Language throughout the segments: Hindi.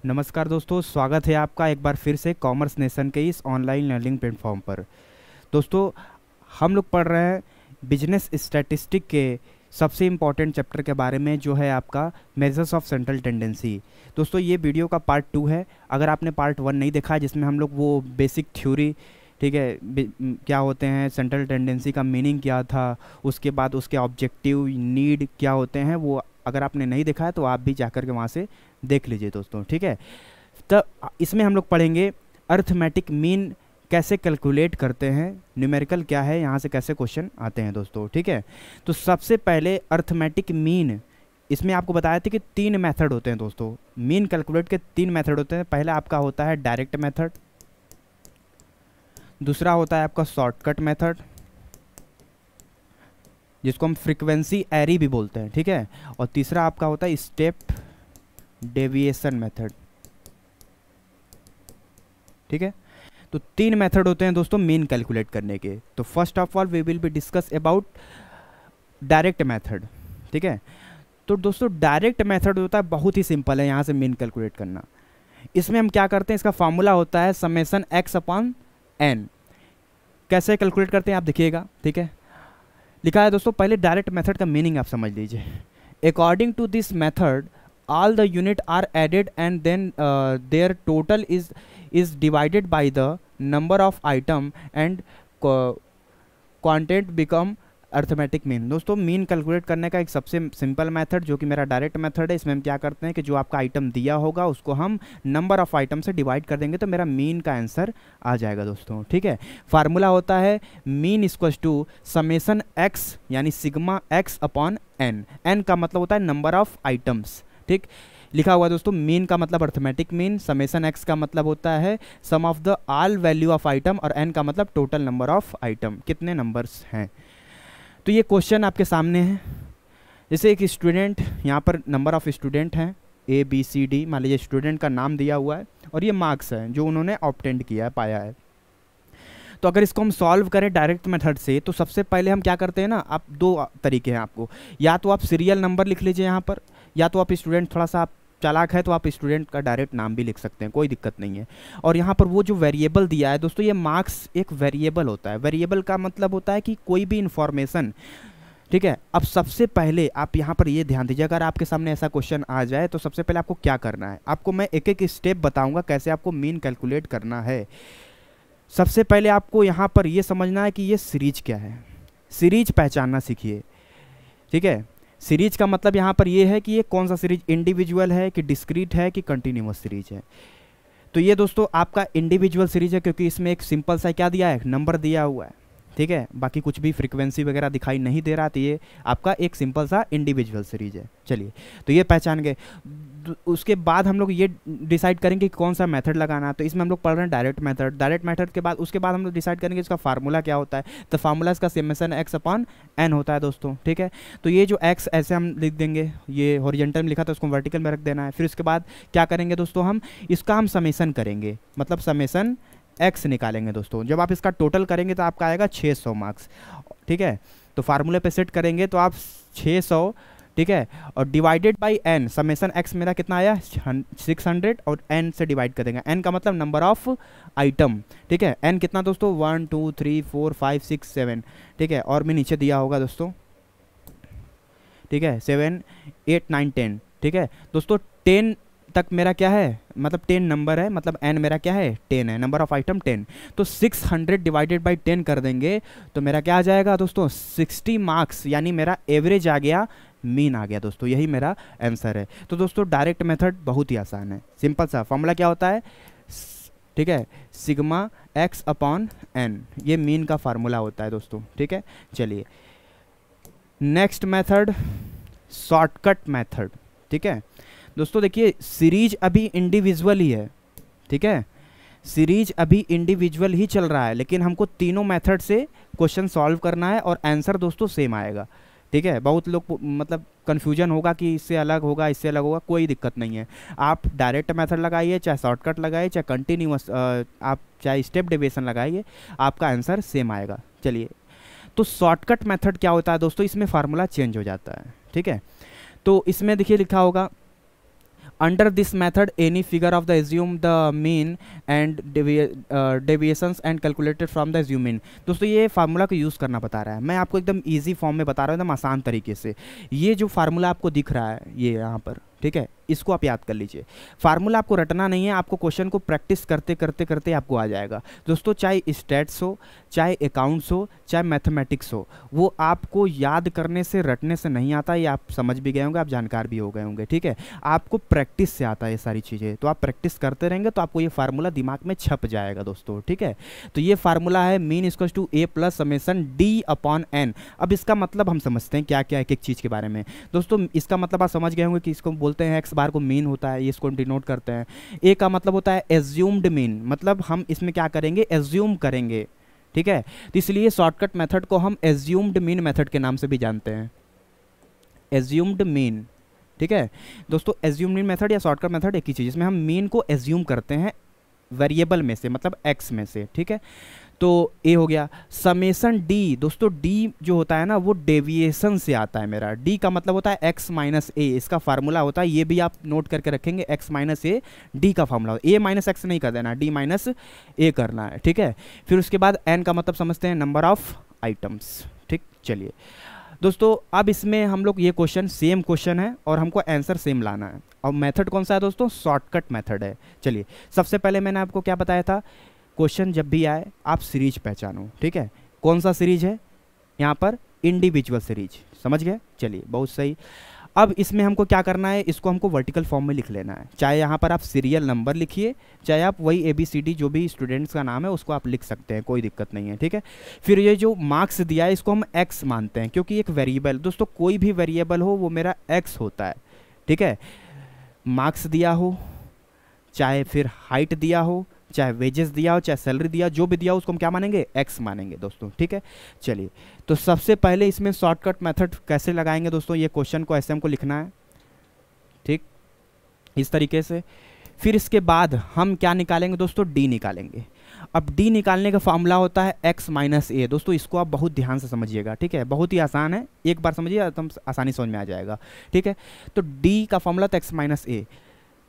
नमस्कार दोस्तों, स्वागत है आपका एक बार फिर से कॉमर्स नेशन के इस ऑनलाइन लर्निंग प्लेटफॉर्म पर। दोस्तों, हम लोग पढ़ रहे हैं बिजनेस स्टैटिस्टिक के सबसे इम्पॉर्टेंट चैप्टर के बारे में, जो है आपका मेजर्स ऑफ सेंट्रल टेंडेंसी। दोस्तों, ये वीडियो का पार्ट 2 है। अगर आपने पार्ट 1 नहीं देखा है, जिसमें हम लोग वो बेसिक थ्योरी, ठीक है, क्या होते हैं सेंट्रल टेंडेंसी का मीनिंग क्या था, उसके बाद उसके ऑब्जेक्टिव नीड क्या होते हैं, वो अगर आपने नहीं देखा है तो आप भी जाकर के वहाँ से देख लीजिए दोस्तों। ठीक है, तो इसमें हम लोग पढ़ेंगे अर्थमेटिक मीन कैसे कैलकुलेट करते हैं, न्यूमेरिकल क्या है, यहाँ से कैसे क्वेश्चन आते हैं दोस्तों। ठीक है, तो सबसे पहले अर्थमेटिक मीन, इसमें आपको बताया था कि 3 मेथड होते हैं दोस्तों। मीन कैलकुलेट के 3 मेथड होते हैं। पहला आपका होता है डायरेक्ट मेथड, दूसरा होता है आपका शॉर्टकट मेथड, जिसको हम फ्रीक्वेंसी एरी भी बोलते हैं। ठीक है, और तीसरा आपका होता है स्टेप डेविएशन मेथड। ठीक है, तो 3 मेथड होते हैं दोस्तों मीन कैलकुलेट करने के। तो first of all we will be discuss about direct method. ठीक है, तो दोस्तों डायरेक्ट मेथड होता है बहुत ही सिंपल है यहाँ से मीन कैलकुलेट करना। इसमें हम क्या करते हैं, इसका फार्मूला होता है समेशन x अपॉन n। कैसे कैलकुलेट करते हैं आप देखिएगा। ठीक है, लिखा है दोस्तों, पहले डायरेक्ट मेथड का मीनिंग आप समझ लीजिए। According to this method all the unit are added and then their total is divided by the number of item and quantity become arithmetic mean. दोस्तों, मीन कैलकुलेट करने का एक सबसे सिंपल मेथड, जो कि मेरा डायरेक्ट मेथड है, इसमें हम क्या करते हैं कि जो आपका आइटम दिया होगा उसको हम नंबर ऑफ आइटम से डिवाइड कर देंगे तो मेरा मीन का आंसर आ जाएगा दोस्तों। ठीक है, फार्मूला होता है mean equals to summation x यानी sigma x upon n. N का मतलब होता है नंबर ऑफ आइटम्स। ठीक, लिखा हुआ दोस्तों, मीन का मतलब अर्थमेटिक मीन, समेशन एक्स का मतलब होता है sum of the all value of item, और एन का मतलब टोटल नंबर ऑफ आइटम, कितने नंबर्स हैं। तो ये क्वेश्चन आपके सामने है। जैसे एक स्टूडेंट, यहाँ पर नंबर ऑफ स्टूडेंट हैं ABCD, मान लीजिए स्टूडेंट का नाम दिया हुआ है और ये मार्क्स हैं जो उन्होंने ऑब्टेंड किया है, पाया है। तो अगर इसको हम सॉल्व करें डायरेक्ट मेथड से, तो सबसे पहले हम क्या करते हैं ना, आप 2 तरीके हैं आपको, या तो आप सीरियल नंबर लिख लीजिए यहाँ पर, या तो आप स्टूडेंट थोड़ा सा आप चालाक है तो आप स्टूडेंट का डायरेक्ट नाम भी लिख सकते हैं, कोई दिक्कत नहीं है। और यहाँ पर वो जो वेरिएबल दिया है दोस्तों, ये मार्क्स एक वेरिएबल होता है। वेरिएबल का मतलब होता है कि कोई भी इंफॉर्मेशन। ठीक है, अब सबसे पहले आप यहाँ पर ये ध्यान दीजिए, अगर आपके सामने ऐसा क्वेश्चन आ जाए तो सबसे पहले आपको क्या करना है, आपको मैं एक एक स्टेप बताऊँगा कैसे आपको मीन कैलकुलेट करना है। सबसे पहले आपको यहाँ पर ये समझना है कि ये सीरीज क्या है, सीरीज पहचानना सीखिए। ठीक है, सीरीज का मतलब यहाँ पर ये है कि ये कौन सा सीरीज, इंडिविजुअल है कि डिस्क्रीट है कि कंटिन्यूअस सीरीज है। तो ये दोस्तों आपका इंडिविजुअल सीरीज है, क्योंकि इसमें एक सिंपल सा क्या दिया है, नंबर दिया हुआ है। ठीक है, बाकी कुछ भी फ्रीक्वेंसी वगैरह दिखाई नहीं दे रहा, तो ये आपका एक सिंपल सा इंडिविजुअल सीरीज है। चलिए, तो ये पहचान गए। उसके बाद हम लोग ये डिसाइड करेंगे कि कौन सा मेथड लगाना है। तो इसमें हम लोग पढ़ रहे हैं डायरेक्ट मेथड। डायरेक्ट मेथड के बाद उसके बाद हम लोग डिसाइड करेंगे इसका फार्मूला क्या होता है। तो फार्मूला इसका समेशन एक्स अपॉन एन होता है दोस्तों। ठीक है, तो ये जो एक्स ऐसे हम लिख देंगे, ये हॉरिजॉन्टल में लिखा था उसको वर्टिकल में रख देना है। फिर उसके बाद क्या करेंगे दोस्तों, हम इसका हम समेशन करेंगे, मतलब समेशन एक्स निकालेंगे दोस्तों। जब आप इसका टोटल करेंगे तो आपका आएगा 600 मार्क्स। ठीक है, तो फार्मूले पे सेट करेंगे तो आप 600, ठीक है, और divided by N, summation X मेरा कितना आया 600, और एन से डिवाइड कर देंगे। एन का मतलब नंबर ऑफ आइटम। ठीक है, एन कितना दोस्तों 1 2 3 4 5 6 7। ठीक है, और भी नीचे दिया होगा दोस्तों। ठीक है, 7 8 9 10। ठीक है दोस्तों, 10 तक मेरा क्या है, मतलब 10 नंबर है, मतलब एन मेरा क्या है 10 है, नंबर ऑफ आइटम 10। तो 600 डिवाइडेड बाई 10 कर देंगे तो मेरा क्या आ जाएगा दोस्तों 60 मार्क्स, यानी मेरा एवरेज आ गया, मीन आ गया दोस्तों। यही मेरा आंसर है। तो दोस्तों डायरेक्ट मेथड बहुत ही आसान है, सिंपल सा। फॉर्मूला क्या होता है, ठीक है, सिग्मा एक्स अपॉन एन, ये मीन का फार्मूला होता है दोस्तों। ठीक है, चलिए नेक्स्ट मेथड, शॉर्टकट मेथड। ठीक है दोस्तों, देखिए सीरीज अभी इंडिविजुअल ही है। ठीक है, सीरीज अभी इंडिविजुअल ही चल रहा है, लेकिन हमको तीनों मेथड से क्वेश्चन सॉल्व करना है और आंसर दोस्तों सेम आएगा। ठीक है, बहुत लोग मतलब कन्फ्यूजन होगा कि इससे अलग होगा, इससे अलग होगा, कोई दिक्कत नहीं है। आप डायरेक्ट मेथड लगाइए, चाहे शॉर्टकट लगाइए, चाहे कंटिन्यूअस, आप चाहे स्टेप डेविएशन लगाइए, आपका आंसर सेम आएगा। चलिए, तो शॉर्टकट मेथड क्या होता है दोस्तों, इसमें फार्मूला चेंज हो जाता है। ठीक है, तो इसमें देखिए लिखा होगा under this method any figure of the assume the mean and deviations and calculated from the assume mean. दोस्तों ये फार्मूला को यूज़ करना बता रहा है, मैं आपको एकदम ईजी फॉर्म में बता रहा हूँ, एकदम आसान तरीके से। ये जो फार्मूला आपको दिख रहा है ये यहाँ पर, ठीक है, इसको आप याद कर लीजिए। फार्मूला आपको रटना नहीं है, आपको क्वेश्चन को प्रैक्टिस करते करते करते आपको आ जाएगा दोस्तों। चाहे स्टैट्स हो, चाहे अकाउंट्स हो, चाहे मैथमेटिक्स हो, वो आपको याद करने से रटने से नहीं आता। ये आप समझ भी गए होंगे, आप जानकार भी हो गए होंगे, ठीक है। आपको प्रैक्टिस से आता है ये सारी चीज़ें, तो आप प्रैक्टिस करते रहेंगे तो आपको ये फार्मूला दिमाग में छप जाएगा दोस्तों, ठीक है। तो ये फार्मूला है mean equals to A plus summation D upon N. अब इसका मतलब हम समझते हैं क्या क्या एक एक चीज़ के बारे में दोस्तों। इसका मतलब आप समझ गए होंगे कि इसको बोलते हैं एक्स बार को मीन होता है, ये इसको डिनोट करते हैं। ए का मतलब होता है एज्यूम्ड मीन, मतलब हम इसमें क्या करेंगे, एज्यूम करेंगे, ठीक है। तो इसलिए शॉर्टकट मेथड को हम एज्यूम्ड मीन मेथड के नाम से भी जानते हैं, एज्यूम्ड मीन, ठीक है दोस्तों। एज्यूम्ड मीन मेथड या शॉर्टकट मेथड एक ही चीज़, इसमें हम मीन को एज्यूम करते हैं वेरिएबल में से, मतलब एक्स में से, ठीक है। तो ए हो गया। समेसन डी दोस्तों, डी जो होता है ना वो डेविएशन से आता है मेरा। डी का मतलब होता है एक्स माइनस ए, इसका फार्मूला होता है, ये भी आप नोट करके रखेंगे, एक्स माइनस ए डी का फार्मूला। ए माइनस एक्स नहीं कर देना, डी माइनस ए करना है, ठीक है। फिर उसके बाद एन का मतलब समझते हैं नंबर ऑफ आइटम्स, ठीक। चलिए दोस्तों, अब इसमें हम लोग ये क्वेश्चन सेम क्वेश्चन है और हमको आंसर सेम लाना है। और मेथड कौन सा है दोस्तों, शॉर्टकट मेथड है। चलिए सबसे पहले मैंने आपको क्या बताया था, क्वेश्चन जब भी आए आप सीरीज पहचानो, ठीक है। कौन सा सीरीज है यहाँ पर, इंडिविजुअल सीरीज, समझ गए। चलिए बहुत सही। अब इसमें हमको क्या करना है, इसको हमको वर्टिकल फॉर्म में लिख लेना है। चाहे यहाँ पर आप सीरियल नंबर लिखिए, चाहे आप वही ABCD जो भी स्टूडेंट्स का नाम है उसको आप लिख सकते हैं, कोई दिक्कत नहीं है, ठीक है। फिर ये जो मार्क्स दिया है इसको हम x मानते हैं, क्योंकि एक वेरिएबल दोस्तों, कोई भी वेरिएबल हो वो मेरा x होता है, ठीक है। मार्क्स दिया हो, चाहे फिर हाइट दिया हो, चाहे वेजेस दिया हो, चाहे सैलरी दिया, जो भी दिया हो उसको हम क्या मानेंगे, एक्स मानेंगे दोस्तों, ठीक है। चलिए तो सबसे पहले इसमें शॉर्टकट मेथड कैसे लगाएंगे दोस्तों, ये क्वेश्चन को ऐसे हमको लिखना है, ठीक, इस तरीके से। फिर इसके बाद हम क्या निकालेंगे दोस्तों, डी निकालेंगे। अब डी निकालने का फॉर्मूला होता है एक्स माइनस ए दोस्तों, इसको आप बहुत ध्यान से समझिएगा, ठीक है। बहुत ही आसान है, एक बार समझिए तो आसानी समझ में आ जाएगा, ठीक है। तो डी का फॉर्मूला था x minus A.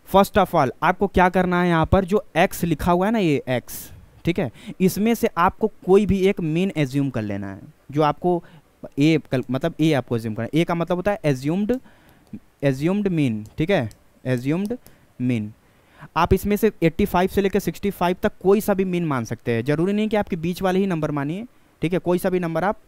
First of all आपको क्या करना है, यहाँ पर जो x लिखा हुआ है ना, ये x, ठीक है, इसमें से आपको कोई भी एक मीन एज्यूम कर लेना है, जो आपको मतलब a आपको एज्यूम करना है। a का मतलब होता है एज्यूम्ड मीन, ठीक है, एज्यूम्ड मीन। आप इसमें से 85 से लेकर 65 तक कोई सा भी मीन मान सकते हैं, जरूरी नहीं कि आपके बीच वाले ही नंबर मानिए, ठीक है, कोई सा भी नंबर आप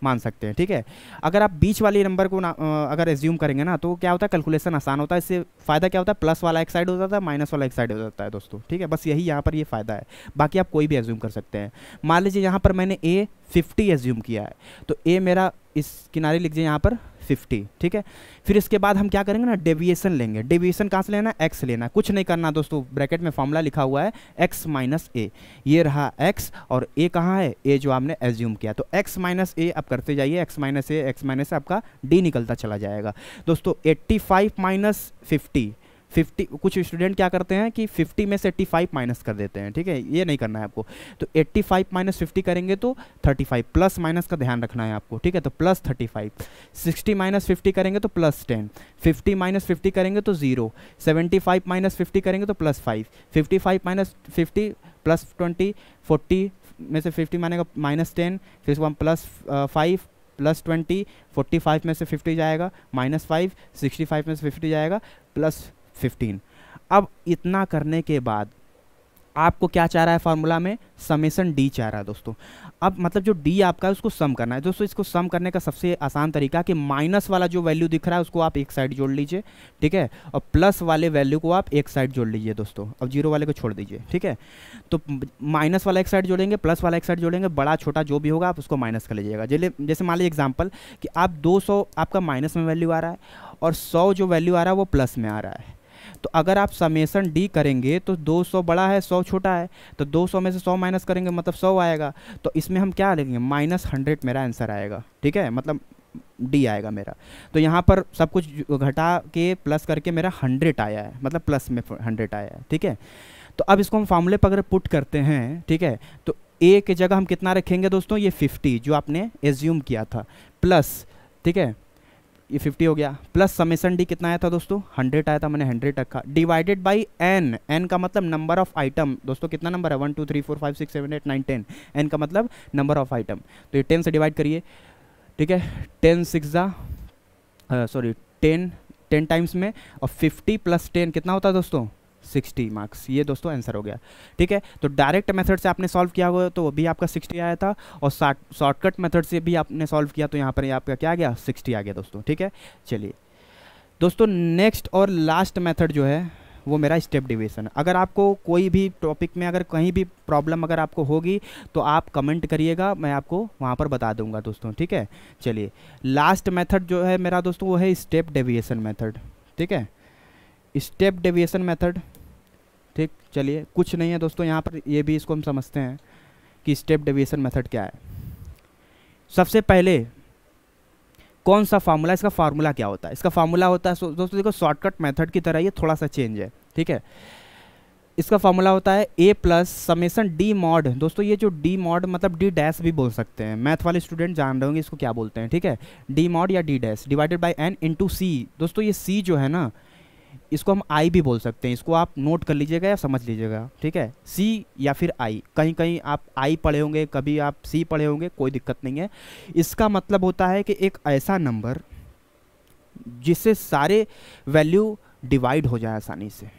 मान सकते हैं, ठीक है। अगर आप बीच वाले नंबर को अगर एज्यूम करेंगे ना तो क्या होता है, कैलकुलेशन आसान होता है। इससे फ़ायदा क्या होता है, प्लस वाला एक साइड हो जाता है, माइनस वाला एक साइड हो जाता है दोस्तों, ठीक है। बस यही यहाँ पर ये फ़ायदा है, बाकी आप कोई भी एज्यूम कर सकते हैं। मान लीजिए यहाँ पर मैंने ए 50 एज्यूम किया है, तो ए मेरा इस किनारे लिख दीजिए यहाँ पर 50, ठीक है। फिर इसके बाद हम क्या करेंगे ना, डेविएशन लेंगे। डेविएशन कहाँ से लेना है, एक्स लेना है, कुछ नहीं करना दोस्तों, ब्रैकेट में फॉर्मूला लिखा हुआ है एक्स माइनस ए, ये रहा एक्स और ए कहाँ है, ए जो आपने एज्यूम किया। तो एक्स माइनस ए आप करते जाइए, एक्स माइनस ए, एक्स माइनस ए, आपका डी निकलता चला जाएगा दोस्तों। 85 माइनस 50, कुछ स्टूडेंट क्या करते हैं कि 50 में से 85 माइनस कर देते हैं, ठीक है, ये नहीं करना है आपको। तो 85 माइनस 50 करेंगे तो 35, प्लस माइनस का ध्यान रखना है आपको, ठीक है। तो प्लस 35, 60 माइनस 50 करेंगे तो प्लस 10, 50 माइनस 50 करेंगे तो 0, 75 माइनस 50 करेंगे तो प्लस 5, 55 माइनस 50 प्लस 20, 40 में से 50 मानेगा माइनस 10, फिर उसके बाद प्लस 5 प्लस 20, 45 में से 50 जाएगा माइनस 5, 65 में से 50 जाएगा प्लस 15। अब इतना करने के बाद आपको क्या चाह रहा है फार्मूला में, समेसन डी चाह रहा है दोस्तों। अब मतलब जो डी आपका है उसको सम करना है दोस्तों। इसको सम करने का सबसे आसान तरीका कि माइनस वाला जो वैल्यू दिख रहा है उसको आप एक साइड जोड़ लीजिए, ठीक है, और प्लस वाले वैल्यू को आप एक साइड जोड़ लीजिए दोस्तों। अब जीरो वाले को छोड़ दीजिए, ठीक है। तो माइनस वाला एक साइड जोड़ेंगे, प्लस वाला एक साइड जोड़ेंगे, बड़ा छोटा जो भी होगा आप उसको माइनस कर लीजिएगा। जैसे मान लीजिए एग्जाम्पल कि आप 200 आपका माइनस में वैल्यू आ रहा है और 100 जो वैल्यू आ रहा है वो प्लस में आ रहा है। तो अगर आप समेसन डी करेंगे तो 200 बड़ा है, 100 छोटा है, तो 200 में से 100 माइनस करेंगे मतलब 100 आएगा। तो इसमें हम क्या लेंगे, -100 मेरा आंसर आएगा, ठीक है, मतलब डी आएगा मेरा। तो यहाँ पर सब कुछ घटा के प्लस करके मेरा 100 आया है, मतलब प्लस में 100 आया है, ठीक है। तो अब इसको हम फार्मूले पर अगर पुट करते हैं, ठीक है, तो ए की जगह हम कितना रखेंगे दोस्तों, ये 50 जो आपने एज्यूम किया था, प्लस, ठीक है, ये 50 हो गया, प्लस समेसन डी कितना आया था दोस्तों 100 आया था, मैंने 100 रखा, डिवाइडेड बाई एन, एन का मतलब नंबर ऑफ आइटम दोस्तों, कितना नंबर है 1 2 3 4 5 6 7 8 9 10, एन का मतलब नंबर ऑफ आइटम, तो ये 10 से डिवाइड करिए, ठीक है, 10 6 सॉरी 10 टाइम्स में, और 50 प्लस 10 कितना होता है दोस्तों 60 मार्क्स, ये दोस्तों आंसर हो गया, ठीक है। तो डायरेक्ट मेथड से आपने सॉल्व किया हुआ तो अभी आपका 60 आया था, और शॉर्टकट मेथड से भी आपने सॉल्व किया तो यहाँ पर आपका क्या आ गया 60 आ गया दोस्तों, ठीक है। चलिए दोस्तों नेक्स्ट और लास्ट मेथड जो है वो मेरा स्टेप डिवीजन। अगर आपको कोई भी टॉपिक में अगर कहीं भी प्रॉब्लम अगर आपको होगी तो आप कमेंट करिएगा, मैं आपको वहाँ पर बता दूंगा दोस्तों, ठीक है। चलिए लास्ट मेथड जो है मेरा दोस्तों वो है स्टेप डेविएशन मेथड, ठीक है, स्टेप डेविएशन मेथड, ठीक। चलिए कुछ नहीं है दोस्तों यहाँ पर, ये भी इसको हम समझते हैं कि स्टेप डेविएशन मेथड क्या है। सबसे पहले कौन सा फार्मूला, इसका फार्मूला क्या होता है, इसका फार्मूला होता है दोस्तों देखो शॉर्टकट मेथड की तरह, ये थोड़ा सा चेंज है, ठीक है। इसका फार्मूला होता है ए प्लस समेसन डी मॉड, दोस्तों ये जो डी मॉड मतलब डी डैश भी बोल सकते हैं, मैथ वाले स्टूडेंट जान रहे होंगे इसको क्या बोलते हैं, ठीक है, डी मॉड या d dash divided by n into c, दोस्तों ये सी जो है ना इसको हम आई भी बोल सकते हैं, इसको आप नोट कर लीजिएगा या समझ लीजिएगा, ठीक है, सी या फिर आई, कहीं कहीं आप आई पढ़े होंगे, कभी आप सी पढ़े होंगे, कोई दिक्कत नहीं है। इसका मतलब होता है कि एक ऐसा नंबर जिससे सारे वैल्यू डिवाइड हो जाए आसानी से,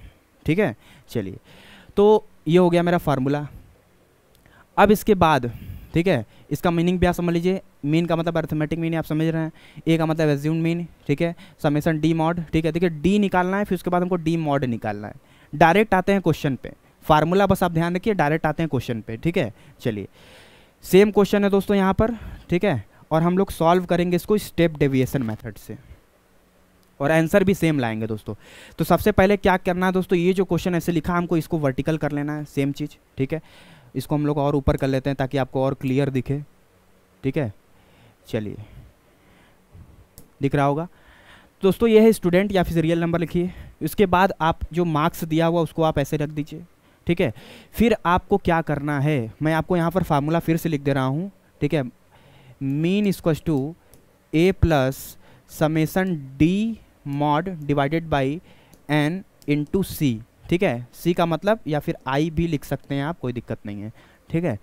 ठीक है। चलिए तो ये हो गया मेरा फार्मूला। अब इसके बाद ठीक है, इसका मीनिंग भी आप समझ लीजिए, मीन का मतलब अर्थमेटिक मीन आप समझ रहे हैं, ए का मतलब एज्यूम मीन, ठीक है, समेसन डी मॉड, ठीक है। देखिए डी निकालना है, फिर उसके बाद हमको डी मॉड निकालना है। डायरेक्ट आते हैं क्वेश्चन पे, फार्मूला बस आप ध्यान रखिए, डायरेक्ट आते हैं क्वेश्चन पे, ठीक है। चलिए सेम क्वेश्चन है दोस्तों यहाँ पर, ठीक है, और हम लोग सॉल्व करेंगे इसको स्टेप डेविएशन मेथड से, और आंसर भी सेम लाएंगे दोस्तों। तो सबसे पहले क्या करना है दोस्तों, ये जो क्वेश्चन ऐसे लिखा हमको इसको वर्टिकल कर लेना है, सेम चीज़, ठीक है। इसको हम लोग और ऊपर कर लेते हैं ताकि आपको और क्लियर दिखे, ठीक है। चलिए दिख रहा होगा दोस्तों, ये है स्टूडेंट या फिर रियल नंबर लिखिए, इसके बाद आप जो मार्क्स दिया हुआ उसको आप ऐसे रख दीजिए, ठीक है। फिर आपको क्या करना है, मैं आपको यहाँ पर फार्मूला फिर से लिख दे रहा हूँ, ठीक है, mean equals to A plus summation d mod divided by n into c, ठीक है। सी का मतलब या फिर आई भी लिख सकते हैं आप, कोई दिक्कत नहीं है, ठीक है।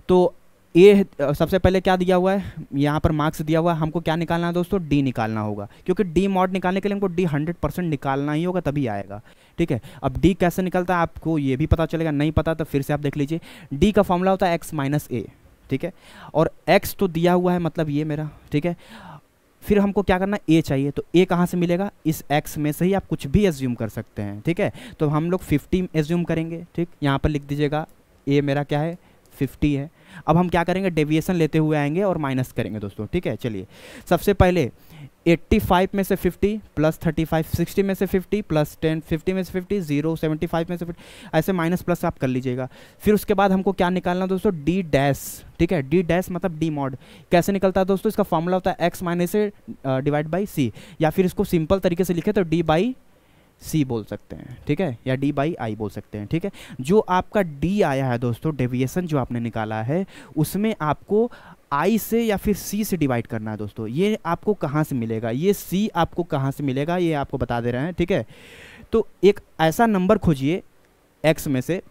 तो ये सबसे पहले क्या दिया हुआ है, यहाँ पर मार्क्स दिया हुआ है, हमको क्या निकालना है दोस्तों, डी निकालना होगा, क्योंकि डी मॉड निकालने के लिए हमको डी 100% निकालना ही होगा तभी आएगा, ठीक है। अब डी कैसे निकलता है आपको ये भी पता चलेगा, नहीं पता तो फिर से आप देख लीजिए। डी का फॉर्मूला होता है एक्स माइनस ए, ठीक है, और एक्स तो दिया हुआ है मतलब ये मेरा, ठीक है। फिर हमको क्या करना है, ए चाहिए, तो ए कहाँ से मिलेगा, इस एक्स में से ही आप कुछ भी एज्यूम कर सकते हैं, ठीक है। तो हम लोग 50 एज्यूम करेंगे, ठीक, यहाँ पर लिख दीजिएगा, ए मेरा क्या है 50 है। अब हम क्या करेंगे, डेविएशन लेते हुए आएंगे और माइनस करेंगे दोस्तों, ठीक है। चलिए सबसे पहले 85 में से 50 प्लस 35, 60 में से 50 प्लस 10, 50 में से 50, 0, 75 में से 50, ऐसे माइनस प्लस आप कर लीजिएगा। फिर उसके बाद हमको क्या निकालना दोस्तों, डी डैश, ठीक है, डी डैश मतलब डी मॉड कैसे निकलता है दोस्तों, इसका फॉर्मूला होता है एक्स माइनस से डिवाइड बाई सी, या फिर इसको सिंपल तरीके से लिखे तो डी बाई सी बोल सकते हैं, ठीक है, या डी बाई आई बोल सकते हैं, ठीक है। जो आपका डी आया है दोस्तों, डेविएशन जो आपने निकाला है उसमें आपको आई से या फिर सी से डिवाइड करना है दोस्तों। ये आपको कहाँ से मिलेगा, ये सी आपको कहाँ से मिलेगा ये आपको बता दे रहे हैं, ठीक है। तो एक ऐसा नंबर खोजिए एक्स में से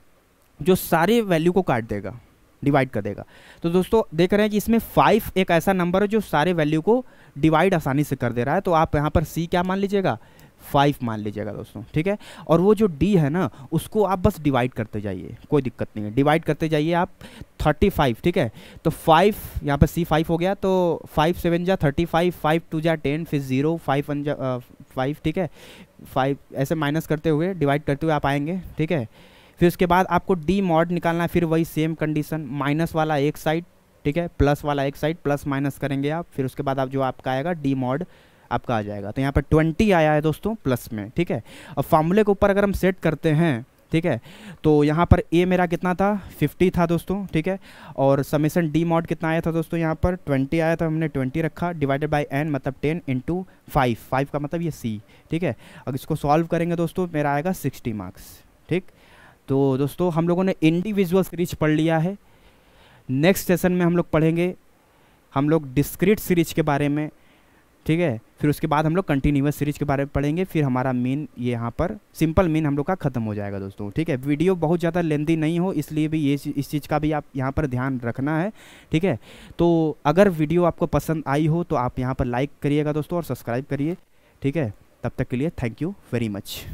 जो सारे वैल्यू को काट देगा, डिवाइड कर देगा। तो दोस्तों देख रहे हैं कि इसमें 5 एक ऐसा नंबर है जो सारे वैल्यू को डिवाइड आसानी से कर दे रहा है, तो आप यहाँ पर सी क्या मान लीजिएगा, 5 मान लीजिएगा दोस्तों, ठीक है। और वो जो डी है ना उसको आप बस डिवाइड करते जाइए, कोई दिक्कत नहीं है, डिवाइड करते जाइए आप 35, ठीक है। तो 5 यहाँ पर सी 5 हो गया, तो 5 7 जा 35, 5 2 जा 10, फिर 0 5 1 जा 5, ठीक है, 5 ऐसे माइनस करते हुए डिवाइड करते हुए आप आएंगे, ठीक है। फिर उसके बाद आपको डी मॉड निकालना है, फिर वही सेम कंडीशन, माइनस वाला एक साइड, ठीक है, प्लस वाला एक साइड, प्लस माइनस करेंगे आप, फिर उसके बाद आप जो आपका आएगा डी मॉड आपका आ जाएगा। तो यहाँ पर 20 आया है दोस्तों प्लस में, ठीक है। अब फार्मूले के ऊपर अगर हम सेट करते हैं, ठीक है, तो यहाँ पर ए मेरा कितना था 50 था दोस्तों, ठीक है, और समेसन डी मॉड कितना आया था दोस्तों, यहाँ पर 20 आया था, हमने 20 रखा, डिवाइडेड बाय एन मतलब 10 इंटू 5 का मतलब ये सी, ठीक है। अगर इसको सॉल्व करेंगे दोस्तों मेरा आएगा 60 मार्क्स, ठीक। तो दोस्तों हम लोगों ने इंडिविजुअल सीरीज पढ़ लिया है। नेक्स्ट सेशन में हम लोग पढ़ेंगे हम लोग डिस्क्रीट सीरीज के बारे में, ठीक है। फिर उसके बाद हम लोग कंटिन्यूअस सीरीज के बारे में पढ़ेंगे, फिर हमारा मीन ये यहाँ पर सिंपल मीन हम लोग का ख़त्म हो जाएगा दोस्तों। ठीक है, वीडियो बहुत ज़्यादा लेंदी नहीं हो इसलिए भी ये इस चीज़ का भी आप यहाँ पर ध्यान रखना है। ठीक है, तो अगर वीडियो आपको पसंद आई हो तो आप यहाँ पर लाइक करिएगा दोस्तों और सब्सक्राइब करिए। ठीक है, तब तक के लिए थैंक यू वेरी मच।